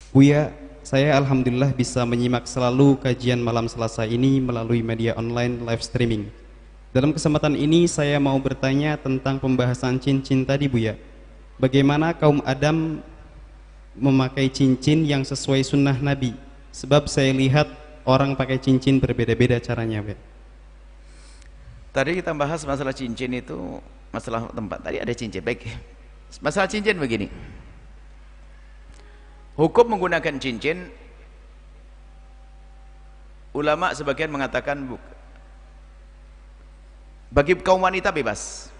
Buya, saya alhamdulillah bisa menyimak selalu kajian malam Selasa ini melalui media online live streaming. Dalam kesempatan ini saya mau bertanya tentang pembahasan cincin tadi, Buya. Bagaimana kaum Adam memakai cincin yang sesuai sunnah Nabi? Sebab saya lihat orang pakai cincin berbeda-beda caranya, Buya. Tadi kita bahas masalah cincin itu, masalah tempat. Tadi ada cincin, baik. Masalah cincin begini. Hukum menggunakan cincin, ulama sebagian mengatakan bagi kaum wanita bebas.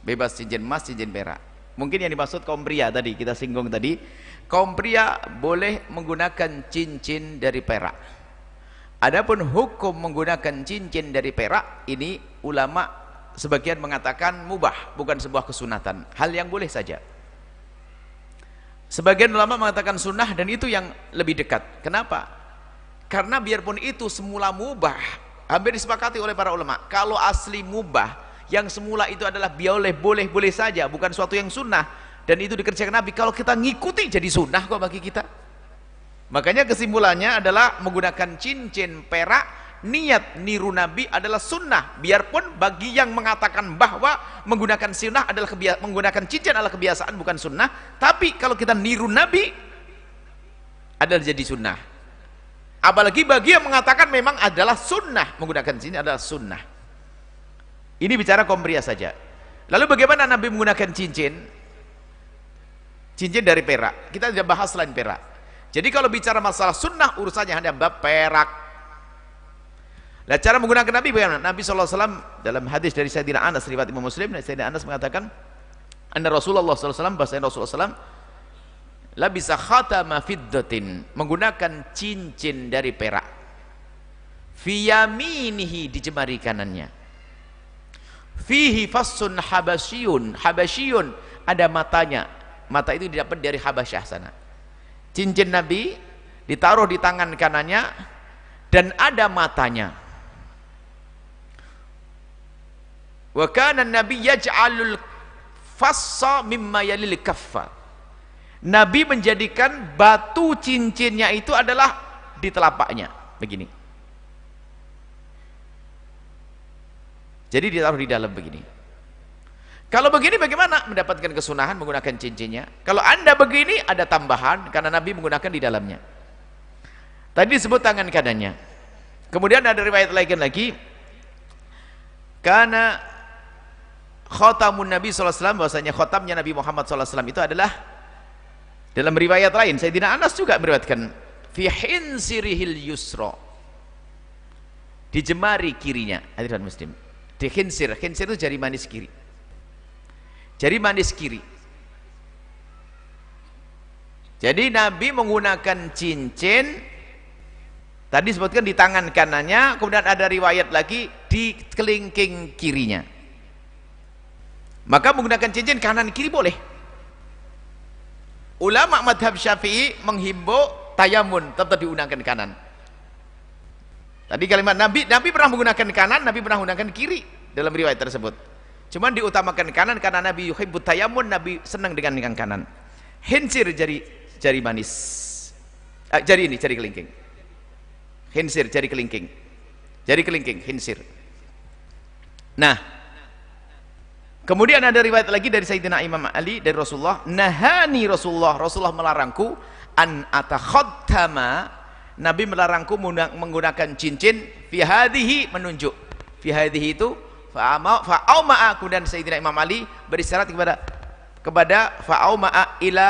Bebas cincin emas, cincin perak. Mungkin yang dimaksud kaum pria tadi, kita singgung tadi. Kaum pria boleh menggunakan cincin dari perak. Adapun hukum menggunakan cincin dari perak, ini ulama sebagian mengatakan mubah, bukan sebuah kesunatan, hal yang boleh saja. Sebagian ulama mengatakan sunnah, dan itu yang lebih dekat. Kenapa? Karena biarpun itu semula mubah, hampir disepakati oleh para ulama, kalau asli mubah, yang semula itu adalah boleh saja, bukan suatu yang sunnah, dan itu dikerjakan Nabi, kalau kita ngikuti jadi sunnah kok bagi kita. Makanya kesimpulannya adalah menggunakan cincin perak, niat niru Nabi adalah sunnah. Biarpun bagi yang mengatakan bahwa menggunakan sunnah adalah menggunakan cincin adalah kebiasaan bukan sunnah, tapi kalau kita niru Nabi adalah jadi sunnah. Apalagi bagi yang mengatakan memang adalah sunnah, menggunakan cincin adalah sunnah. Ini bicara kaum pria saja. Lalu bagaimana Nabi menggunakan cincin? Cincin dari perak. Kita tidak bahas selain perak. Jadi kalau bicara masalah sunnah, urusannya hanya bab perak. Nah, cara menggunakan Nabi bagaimana? Nabi SAW dalam hadis dari Sayyidina Anas, riwayat Imam Muslim, Sayyidina Anas mengatakan, anna Rasulullah SAW, bahasanya Rasulullah SAW, labisa khatama fiddatin, menggunakan cincin dari perak, fi yaminihi, di jemari kanannya, fihi fassun habasyun, habasyun, ada matanya, mata itu didapat dari Habasyah sana. Cincin Nabi ditaruh di tangan kanannya dan ada matanya. Wa kana Nabi yaj'alul fassa mimma yalil kaffa. Nabi menjadikan batu cincinnya itu adalah di telapaknya, begini. Jadi ditaruh di dalam begini. Kalau begini bagaimana mendapatkan kesunahan menggunakan cincinnya? Kalau Anda begini ada tambahan karena Nabi menggunakan di dalamnya. Tadi disebut tangan kanannya. Kemudian ada riwayat lain lagi, karena khatamun Nabi SAW, bahwasanya khatamnya Nabi Muhammad SAW itu adalah, dalam riwayat lain Sayyidina Anas juga meriwayatkan, fi hinsirihil yusra, di jemari kirinya. Hadirin muslim, di khinsir, khinsir itu jari manis kiri, jari manis kiri. Jadi Nabi menggunakan cincin tadi disebutkan di tangan kanannya, kemudian ada riwayat lagi di kelingking kirinya. Maka menggunakan cincin kanan kiri boleh. Ulama madhab Syafi'i menghimbau tayamun, tetap digunakan kanan. Tadi kalimat Nabi pernah menggunakan kanan, Nabi pernah menggunakan kiri dalam riwayat tersebut. Cuman diutamakan kanan karena Nabi yuhibbut tayamun, Nabi senang dengan kanan. Hinsir jari manis, jari kelingking. Hinsir jari kelingking, hinsir. Nah, kemudian ada riwayat lagi dari Sayyidina Imam Ali dari Rasulullah, nahani Rasulullah melarangku an atakhattama, Nabi melarangku menggunakan cincin fi hadhihi, menunjuk fi hadhihi itu fa'auma'a, kemudian Sayyidina Imam Ali berisyarat kepada fa'auma'a ila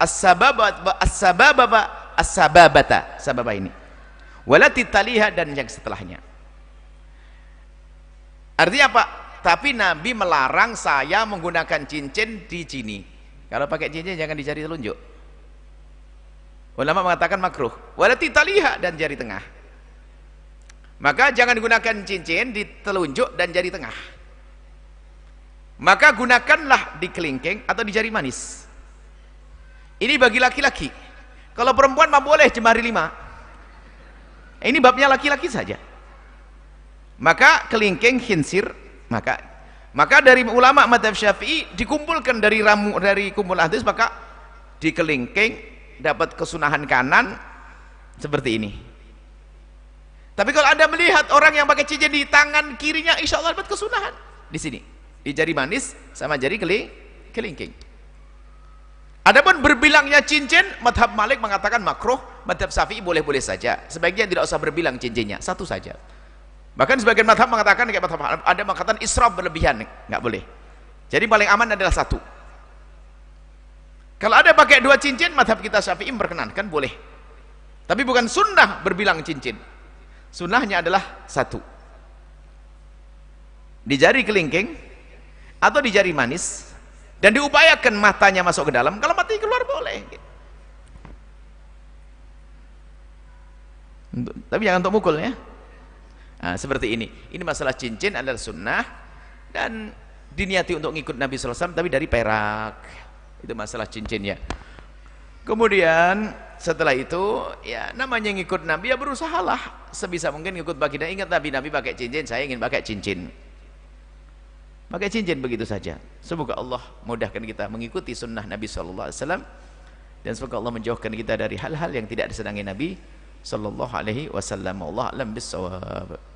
as-sababata ini walati taliha, dan yang setelahnya. Artinya apa? Tapi Nabi melarang saya menggunakan cincin di sini. Kalau pakai cincin jangan di jari telunjuk. Ulama mengatakan makruh. Walati taliha, dan jari tengah. Maka jangan gunakan cincin di telunjuk dan jari tengah. Maka gunakanlah di kelingking atau di jari manis. Ini bagi laki-laki. Kalau perempuan mah boleh jemari 5. Ini babnya laki-laki saja. Maka kelingking, khinsir, maka dari ulama madhab Syafi'i dikumpulkan dari kumpulan hadis, maka di kelingking, dapat kesunahan kanan seperti ini. Tapi kalau Anda melihat orang yang pakai cincin di tangan kirinya, insya Allah dapat kesunahan di sini, di jari manis sama jari kelingking. Adapun berbilangnya cincin, madhab Malik mengatakan makruh, madhab Syafi'i boleh-boleh saja, sebaiknya tidak usah berbilang cincinnya, satu saja. Bahkan sebagian madhab mengatakan, kayak madhab ada mengatakan israf berlebihan, nggak boleh. Jadi paling aman adalah satu. Kalau ada pakai dua cincin, madhab kita Syafi'i memperkenankan, boleh. Tapi bukan sunnah berbilang cincin. Sunnahnya adalah satu, di jari kelingking atau di jari manis, dan diupayakan matanya masuk ke dalam. Kalau mati keluar boleh, tapi jangan untuk mukul ya. Nah, seperti ini masalah cincin adalah sunnah dan diniati untuk ngikut Nabi SAW, tapi dari perak. Itu masalah cincinnya. Kemudian setelah itu ya namanya ngikut Nabi, ya berusahalah sebisa mungkin ngikut baginda. Ingat Nabi pakai cincin, saya ingin pakai cincin, pakai cincin, begitu saja. Semoga Allah mudahkan kita mengikuti sunnah Nabi SAW, dan semoga Allah menjauhkan kita dari hal-hal yang tidak disenangi Nabi SAW. Allah alam bisawab.